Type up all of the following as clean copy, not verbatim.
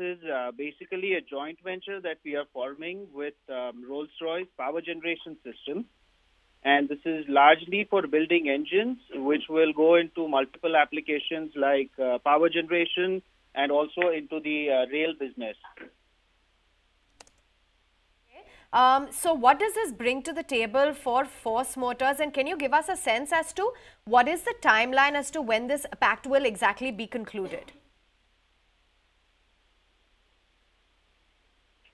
is basically a joint venture that we are forming with Rolls-Royce Power Generation System. And this is largely for building engines, which will go into multiple applications like power generation and also into the rail business. So what does this bring to the table for Force Motors, and can you give us a sense as to what is the timeline as to when this pact will exactly be concluded?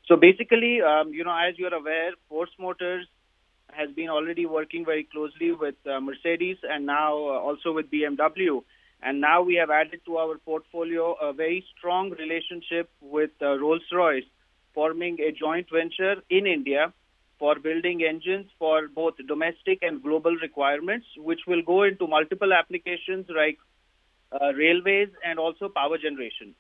So basically, as you're aware, Force Motors has been already working very closely with Mercedes and now also with BMW. And now we have added to our portfolio a very strong relationship with Rolls-Royce, forming a joint venture in India for building engines for both domestic and global requirements, which will go into multiple applications like railways and also power generation.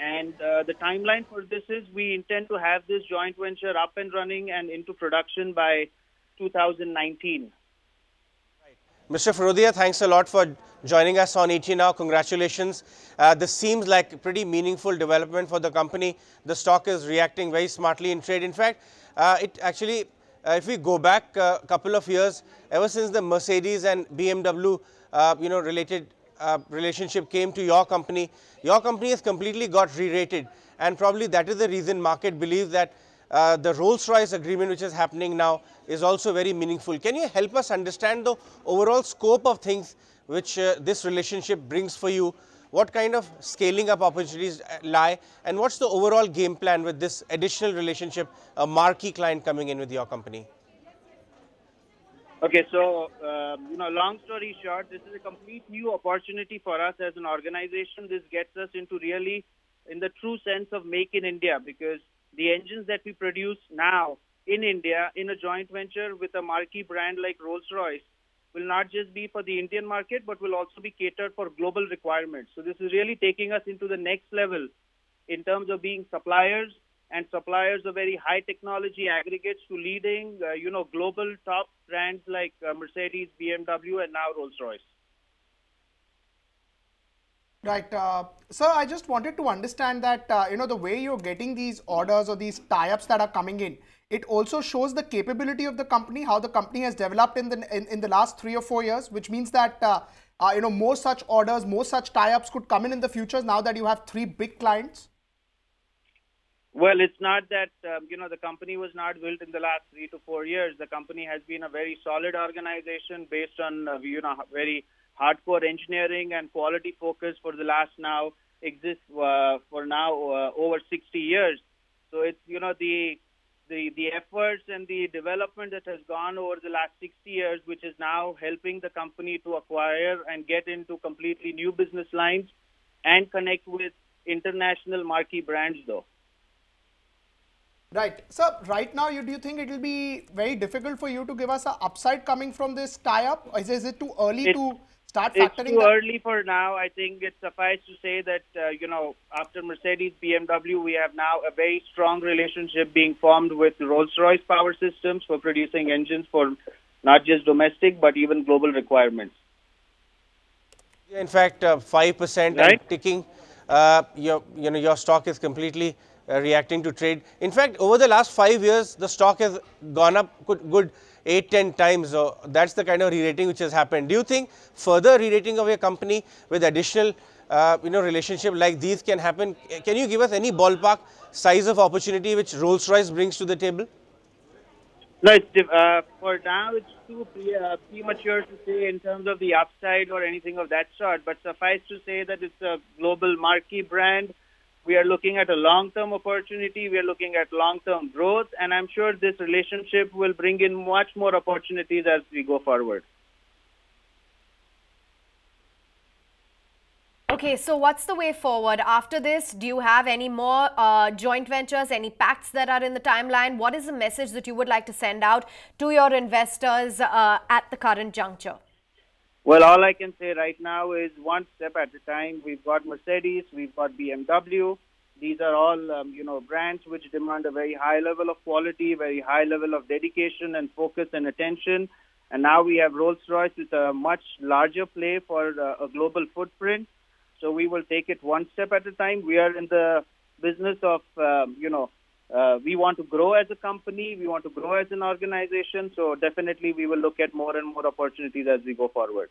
And the timeline for this is we intend to have this joint venture up and running and into production by 2019. Mr. Firodia, thanks a lot for joining us on ET Now. Congratulations. This seems like a pretty meaningful development for the company. The stock is reacting very smartly in trade. In fact, it actually, if we go back a couple of years, ever since the Mercedes and BMW, related relationship came to your company has completely got re-rated, and probably that is the reason market believes that the Rolls-Royce agreement which is happening now is also very meaningful. Can you help us understand the overall scope of things which this relationship brings for you? What kind of scaling up opportunities lie, and what's the overall game plan with this additional relationship, a marquee client coming in with your company? Okay, so, long story short, this is a complete new opportunity for us as an organization. This gets us into really, in the true sense of make in India, because the engines that we produce now in India in a joint venture with a marquee brand like Rolls-Royce will not just be for the Indian market, but will also be catered for global requirements. So this is really taking us into the next level in terms of being suppliers of very high technology aggregates to leading, global top brands like Mercedes, BMW, and now Rolls-Royce. Right. Sir, I just wanted to understand that, the way you're getting these orders or these tie-ups that are coming in, it also shows the capability of the company, how the company has developed in the last 3 or 4 years, which means that, more such orders, more such tie-ups could come in the future now that you have 3 big clients. Well, it's not that, the company was not built in the last 3 to 4 years. The company has been a very solid organization based on, very hardcore engineering and quality focus for the last now exists for now over 60 years. So it's, the efforts and the development that has gone over the last 60 years, which is now helping the company to acquire and get into completely new business lines and connect with international marquee brands though. Right. So right now, do you think it will be very difficult for you to give us an upside coming from this tie-up? Is it too early to start factoring that? It's too early for now. I think it's suffice to say that, after Mercedes, BMW, we have now a very strong relationship being formed with Rolls-Royce Power Systems for producing engines for not just domestic, but even global requirements. In fact, 5% right? and ticking, your stock is completely reacting to trade. In fact, over the last 5 years, the stock has gone up good 8-10 times. So that's the kind of re-rating which has happened. Do you think further re-rating of your company with additional, relationship like these can happen? Can you give us any ballpark size of opportunity which Rolls-Royce brings to the table? No, for now it's too premature to say in terms of the upside or anything of that sort. But suffice to say that it's a global marquee brand. We are looking at a long-term opportunity. We are looking at long-term growth. And I'm sure this relationship will bring in much more opportunities as we go forward. Okay, so what's the way forward? After this, do you have any more joint ventures, any pacts that are in the timeline? What is the message that you would like to send out to your investors at the current juncture? Well, all I can say right now is one step at a time. We've got Mercedes, we've got BMW. These are all, brands which demand a very high level of quality, very high level of dedication and focus and attention. And now we have Rolls-Royce with a much larger play for a global footprint. So we will take it one step at a time. We are in the business of, we want to grow as a company. We want to grow as an organization. So definitely we will look at more and more opportunities as we go forward.